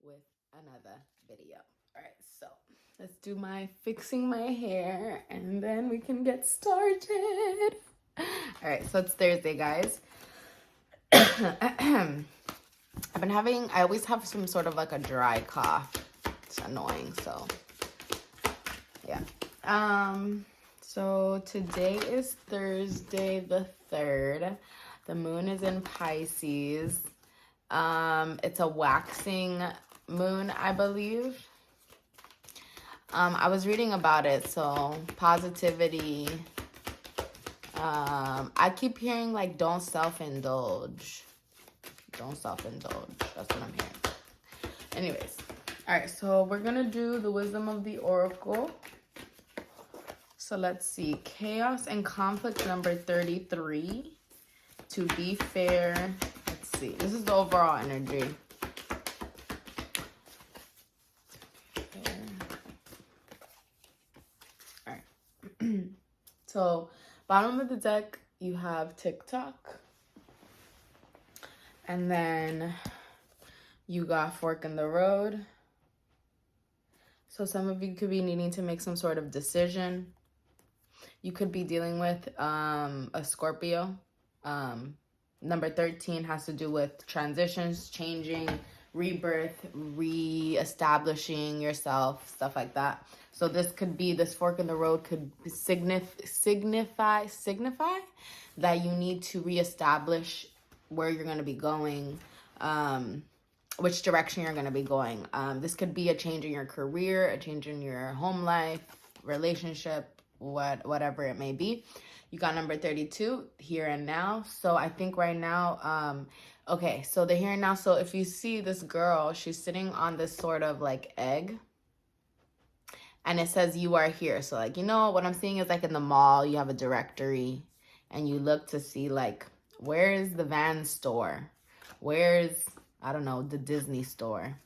with another video. All right, so let's do my fixing my hair and then we can get started. All right, so it's Thursday, guys. I always have some sort of like a dry cough. It's annoying, so yeah. So today is Thursday the 3rd. The moon is in Pisces. It's a waxing moon, I believe. I was reading about it, so positivity. I keep hearing like don't self-indulge. Don't self-indulge. That's what I'm hearing. Anyways, all right, so we're gonna do the wisdom of the oracle. So let's see, chaos and conflict number 33. To be fair, let's see. This is the overall energy. All right. So bottom of the deck, you have TikTok. And then you got fork in the road. So some of you could be needing to make some sort of decision. You could be dealing with a Scorpio. Number 13 has to do with transitions, changing, rebirth, re-establishing yourself, stuff like that. So this could be, this fork in the road could signify that you need to reestablish where you're going to be going, which direction you're going to be going. This could be a change in your career, a change in your home life, relationship, whatever it may be. You got number 32, here and now. So I think right now, okay, so the here and now. So if you see this girl, she's sitting on this sort of like egg. And it says you are here. So like, you know, what I'm seeing is like in the mall, you have a directory. And you look to see like, where is the Van store? Where's, I don't know, the Disney store?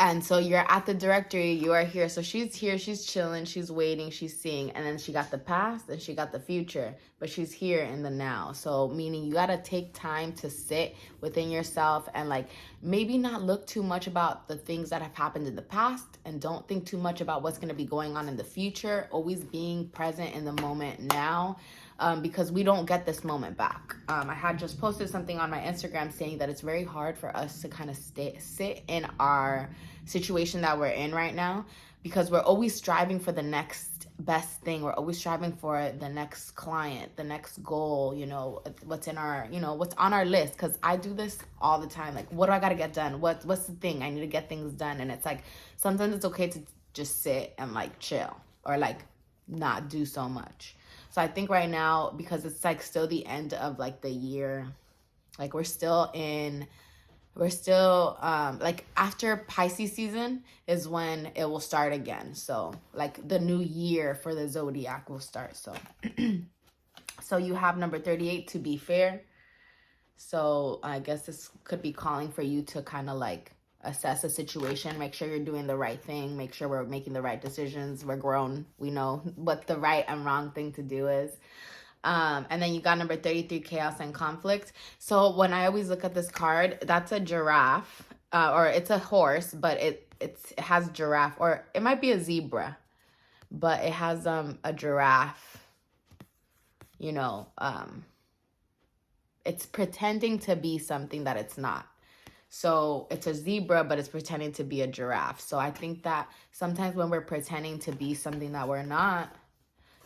And so you're at the directory, you are here. So she's here, she's chilling, she's waiting, she's seeing. And then she got the past and she got the future, but she's here in the now. So meaning you got to take time to sit within yourself and like maybe not look too much about the things that have happened in the past and don't think too much about what's going to be going on in the future. Always being present in the moment now. Because we don't get this moment back. I had just posted something on my Instagram saying that it's very hard for us to kind of sit in our situation that we're in right now because we're always striving for the next best thing. We're always striving for the next client, the next goal, you know, what's in our, you know, what's on our list. Because I do this all the time. Like, what do I got to get done? What's the thing? I need to get things done. And it's like, sometimes it's okay to just sit and like chill or like not do so much. So I think right now, because it's like still the end of like the year, like we're still like after Pisces season is when it will start again. So like the new year for the zodiac will start. So, so you have number 38, to be fair. So I guess this could be calling for you to kind of like assess a situation, make sure you're doing the right thing, make sure we're making the right decisions. We're grown, we know what the right and wrong thing to do is. And then you got number 33, chaos and conflict. So when I always look at this card, that's a giraffe, or it's a horse, but it has giraffe, or it might be a zebra, but it has a giraffe, you know, it's pretending to be something that it's not. So it's a zebra, but it's pretending to be a giraffe. So I think that sometimes when we're pretending to be something that we're not,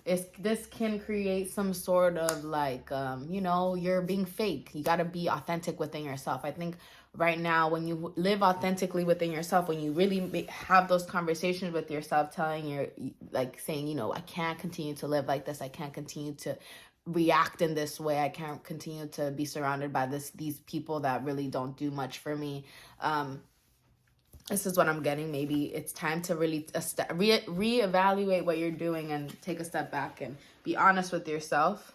this can create some sort of like, you know, you're being fake. You got to be authentic within yourself. I think right now, when you live authentically within yourself, when you really have those conversations with yourself, like saying, you know, I can't continue to live like this. I can't continue to react in this way. I can't continue to be surrounded by these people that really don't do much for me. This is what I'm getting. Maybe it's time to really reevaluate what you're doing and take a step back and be honest with yourself.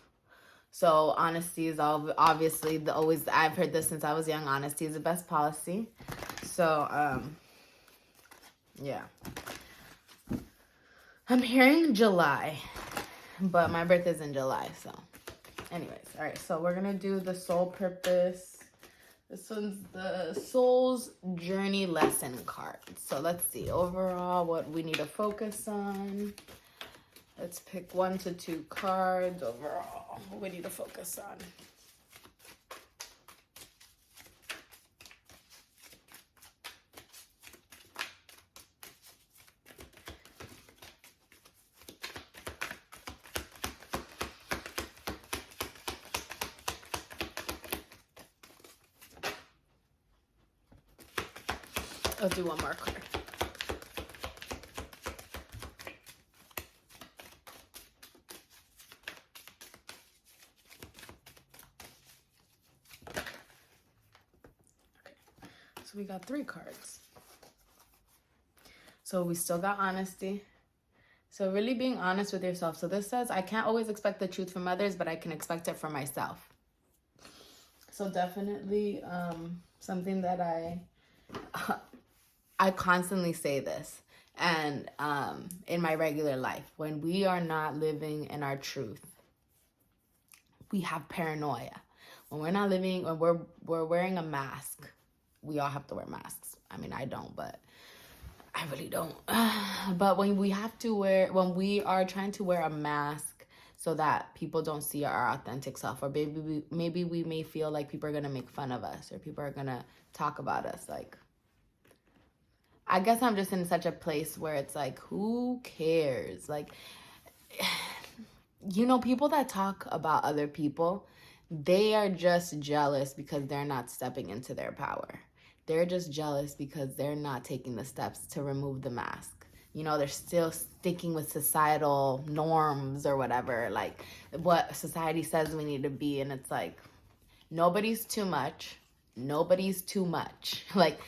So honesty is obviously I've heard this since I was young. Honesty is the best policy. So yeah, I'm hearing July, but my birthday's in July. So anyways, all right, so we're gonna do the soul purpose This one's the Soul's Journey Lesson card. So let's see overall what we need to focus on. Let's pick 1 to 2 cards overall. What we need to focus on. I'll do one more card. Okay. So we got 3 cards. So we still got honesty. So really being honest with yourself. So this says, I can't always expect the truth from others, but I can expect it from myself. So definitely something that I constantly say this, and in my regular life, when we are not living in our truth, we have paranoia. When we're not living, when we're wearing a mask, we all have to wear masks. I mean, I don't, but I really don't. But when we are trying to wear a mask so that people don't see our authentic self, or maybe we may feel like people are gonna make fun of us, or people are gonna talk about us, like, I guess I'm just in such a place where it's like, who cares? Like, you know, people that talk about other people, they are just jealous because they're not stepping into their power. They're just jealous because they're not taking the steps to remove the mask. You know, they're still sticking with societal norms or whatever, like what society says we need to be. And it's like, nobody's too much. Nobody's too much. Like,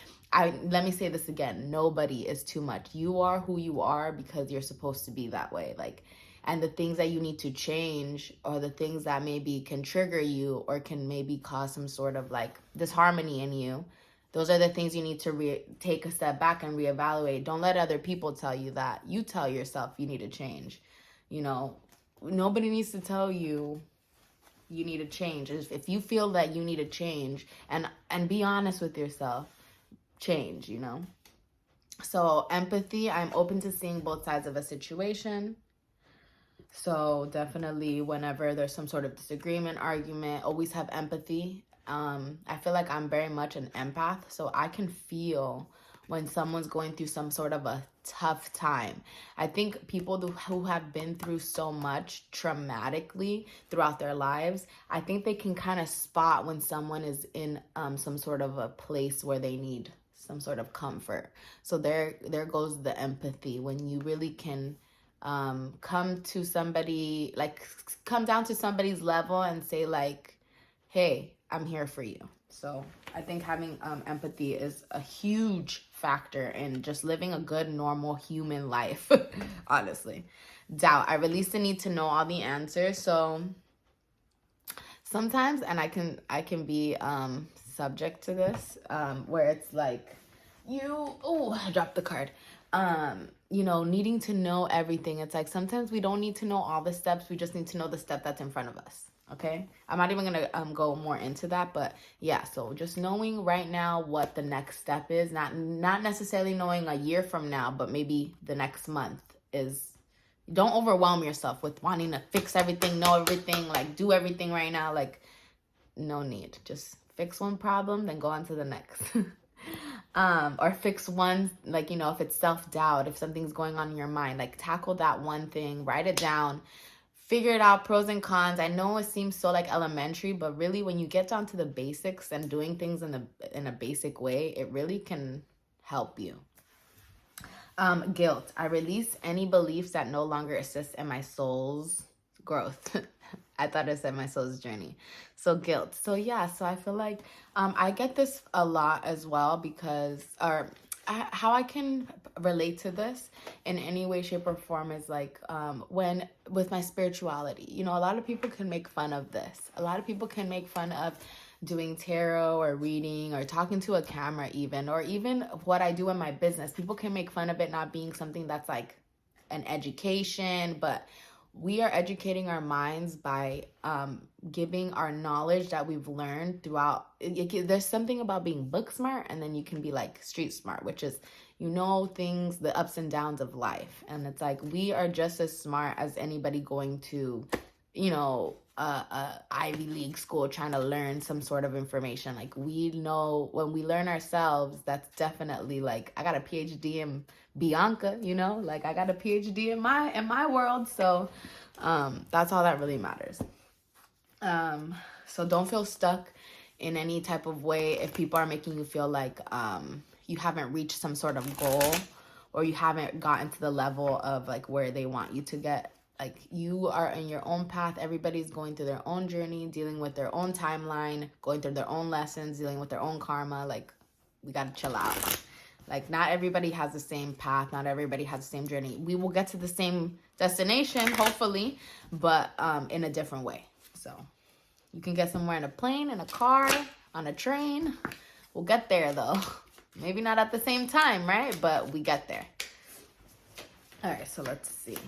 let me say this again. Nobody is too much. You are who you are because you're supposed to be that way. Like, and the things that you need to change, or the things that maybe can trigger you or can maybe cause some sort of like disharmony in you, those are the things you need to take a step back and reevaluate. Don't let other people tell you that. You tell yourself you need to change. You know, nobody needs to tell you you need to change. If you feel that you need to change, and be honest with yourself, change, you know. So empathy, I'm open to seeing both sides of a situation. So definitely whenever there's some sort of disagreement, argument, always have empathy. I feel like I'm very much an empath, so I can feel when someone's going through some sort of a tough time. I think people who have been through so much traumatically throughout their lives, I think they can kind of spot when someone is in some sort of a place where they need some sort of comfort. So there goes the empathy, when you really can come to somebody, like come down to somebody's level and say like, hey, I'm here for you. So I think having empathy is a huge factor in just living a good, normal human life, honestly. Doubt, I release the need to know all the answers. So sometimes, and I can be subject to this, where it's like, I dropped the card. You know, needing to know everything. It's like sometimes we don't need to know all the steps. We just need to know the step that's in front of us. Okay, I'm not even gonna go more into that, but yeah, so just knowing right now what the next step is, not necessarily knowing a year from now, but maybe the next month is. Don't overwhelm yourself with wanting to fix everything, know everything, like do everything right now. Like, no need. Just fix one problem, then go on to the next. Or fix one, like, you know, if it's self-doubt, if something's going on in your mind, like tackle that one thing, write it down, figure it out, pros and cons. I know it seems so like elementary, but really when you get down to the basics and doing things in a basic way, it really can help you. Guilt. I release any beliefs that no longer assist in my soul's growth. I thought it said my soul's journey. So guilt. So yeah, so I feel like I get this a lot as well, because, how I can relate to this in any way, shape, or form is like when with my spirituality. You know, a lot of people can make fun of this. A lot of people can make fun of doing tarot or reading or talking to a camera even, or even what I do in my business. People can make fun of it not being something that's like an education, but we are educating our minds by giving our knowledge that we've learned throughout. There's something about being book smart, and then you can be like street smart, which is, you know, things, the ups and downs of life. And it's like, we are just as smart as anybody going to, you know, Ivy League school trying to learn some sort of information. Like, we know when we learn ourselves, that's definitely like, I got a PhD in Bianca, you know, like I got a PhD in my world. So that's all that really matters. So don't feel stuck in any type of way if people are making you feel like you haven't reached some sort of goal, or you haven't gotten to the level of like where they want you to get. Like, you are in your own path. Everybody's going through their own journey, dealing with their own timeline, going through their own lessons, dealing with their own karma. Like, we got to chill out. Like, not everybody has the same path. Not everybody has the same journey. We will get to the same destination, hopefully, but in a different way. So you can get somewhere in a plane, in a car, on a train. We'll get there, though. Maybe not at the same time, right? But we get there. All right, so let's see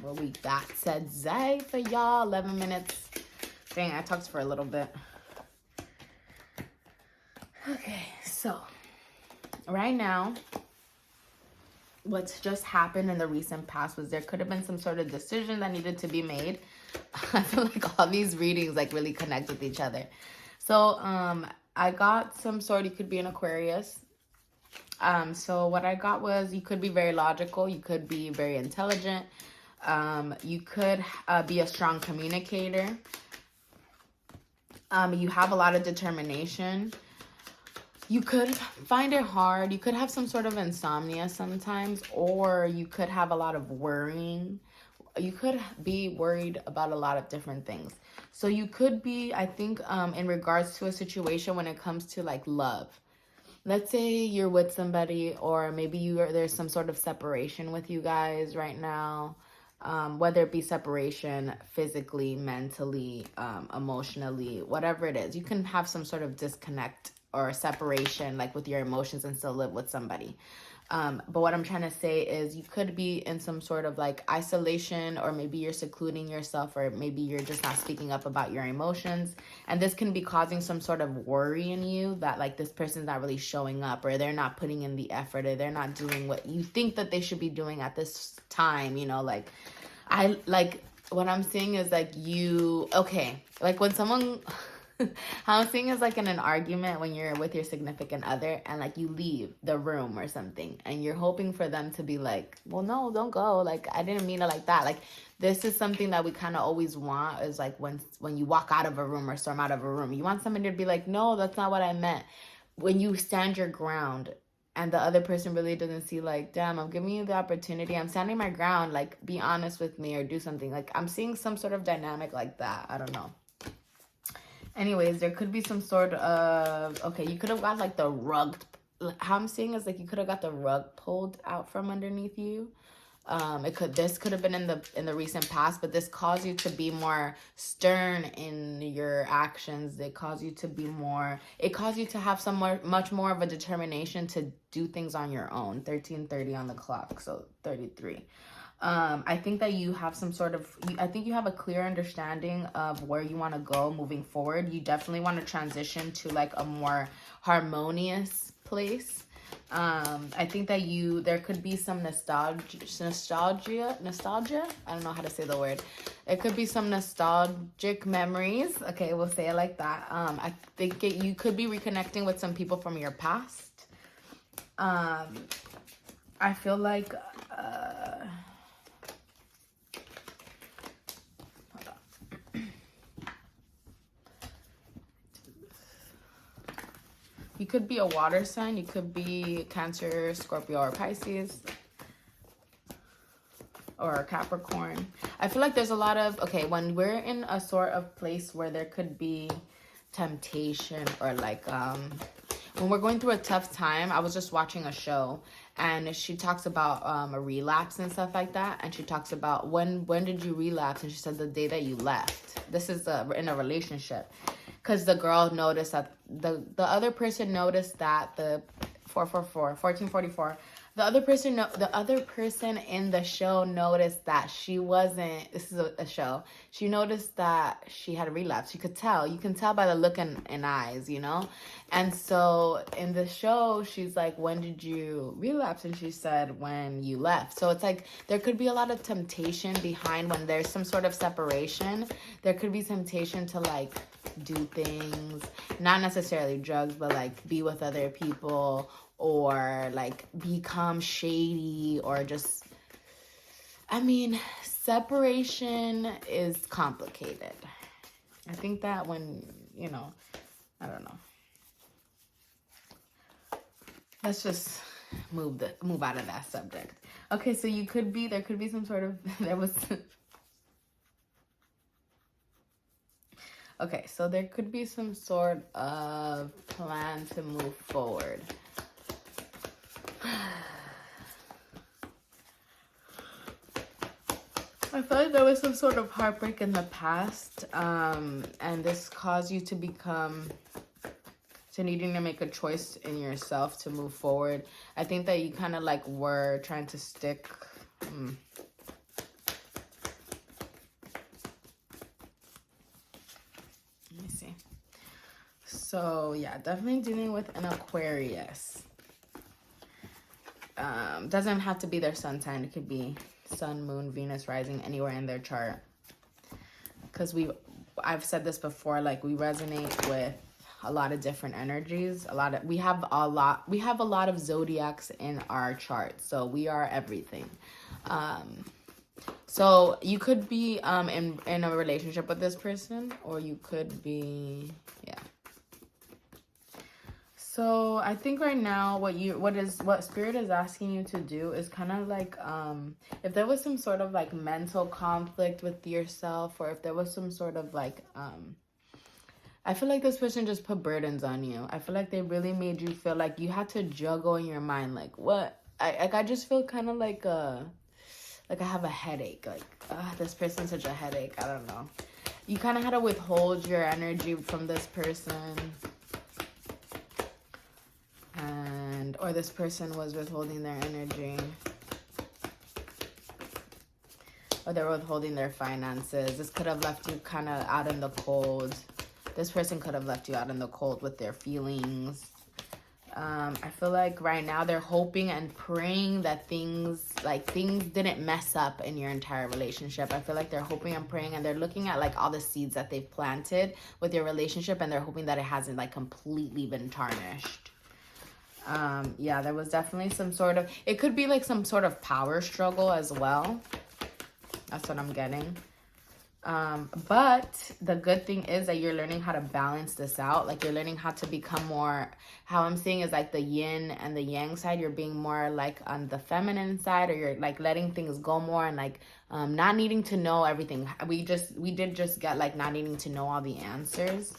what we got said Zay for y'all. 11 minutes. Dang, I talked for a little bit. Okay, so right now, what's just happened in the recent past was there could have been some sort of decision that needed to be made. I feel like all these readings like really connect with each other. So I got some sort, you could be an Aquarius. So what I got was, you could be very logical, you could be very intelligent. You could be a strong communicator. You have a lot of determination. You could find it hard. You could have some sort of insomnia sometimes, or you could have a lot of worrying. You could be worried about a lot of different things. So you could be, I think, in regards to a situation when it comes to like love. Let's say you're with somebody, or maybe there's some sort of separation with you guys right now. Whether it be separation physically, mentally, emotionally, whatever it is. You can have some sort of disconnect or separation, like with your emotions, and still live with somebody. But what I'm trying to say is, you could be in some sort of like isolation, or maybe you're secluding yourself, or maybe you're just not speaking up about your emotions. And this can be causing some sort of worry in you that like this person's not really showing up, or they're not putting in the effort, or they're not doing what you think that they should be doing at this time, you know, like what I'm seeing is like like when someone, how I'm seeing is like in an argument when you're with your significant other, and like you leave the room or something, and you're hoping for them to be like, well, no, don't go. Like, I didn't mean it like that. Like, this is something that we kind of always want, is like when you walk out of a room or storm out of a room, you want somebody to be like, no, that's not what I meant. When you stand your ground, and the other person really doesn't see like, damn, I'm giving you the opportunity, I'm standing my ground, like, be honest with me or do something. Like, I'm seeing some sort of dynamic like that. I don't know. Anyways, there could be some sort of, okay, you could have got like the rug. How I'm seeing is like you could have got the rug pulled out from underneath you. This could have been in the recent past, but this caused you to be more stern in your actions. It caused you to have much more of a determination to do things on your own. 13:30 on the clock, so 33. I think that you have I think you have a clear understanding of where you want to go moving forward. You definitely want to transition to like a more harmonious place. I think that there could be some nostalgia. I don't know how to say the word. It could be some nostalgic memories. Okay, we'll say it like that. I think you could be reconnecting with some people from your past. I feel like, you could be a water sign. You could be Cancer, Scorpio, or Pisces, or Capricorn. I feel like there's a lot of, when we're in a sort of place where there could be temptation, or like, when we're going through a tough time. I was just watching a show, and she talks about a relapse and stuff like that. And she talks about when did you relapse? And she said the day that you left. This is in a relationship. Because the girl noticed that the other person noticed that the 1444. The other person in the show noticed that she wasn't, this is a show, she noticed that she had a relapse. You can tell by the look in eyes, you know? And so in the show, she's like, when did you relapse? And she said, when you left. So it's like, there could be a lot of temptation behind when there's some sort of separation. There could be temptation to like do things, not necessarily drugs, but like be with other people, or like become shady, or just, I mean, separation is complicated. I think that when, you know, I don't know. Let's just move out of that subject. Okay, so there could be some sort of, okay, so there could be some sort of plan to move forward. I feel like there was some sort of heartbreak in the past, and this caused you to needing to make a choice in yourself to move forward. I think that you kind of like were trying to stick. Let me see. So yeah, definitely dealing with an Aquarius. Doesn't have to be their sun sign. It could be sun, moon, Venus, rising, anywhere in their chart. Because I've said this before, like we resonate with a lot of different energies. We have a lot of zodiacs in our chart, so we are everything. So you could be in a relationship with this person, or you could be, yeah. So I think right now what Spirit is asking you to do is kind of like, if there was some sort of like mental conflict with yourself, or if there was some sort of like, I feel like this person just put burdens on you. I feel like they really made you feel like you had to juggle in your mind, like what? I just feel kind of like I have a headache. Like, this person's such a headache. I don't know. You kind of had to withhold your energy from this person. Or this person was withholding their energy. Or they were withholding their finances. This could have left you kind of out in the cold. This person could have left you out in the cold with their feelings. I feel like right now they're hoping and praying that things didn't mess up in your entire relationship. I feel like they're hoping and praying, and they're looking at like all the seeds that they've planted with your relationship, and they're hoping that it hasn't like completely been tarnished. Yeah, there was definitely some sort of, it could be like some sort of power struggle as well. That's what I'm getting. But the good thing is that you're learning how to balance this out. Like you're learning how to become more, how I'm seeing is like the yin and the yang side. You're being more like on the feminine side, or you're like letting things go more, and like, not needing to know everything. We did just get like not needing to know all the answers.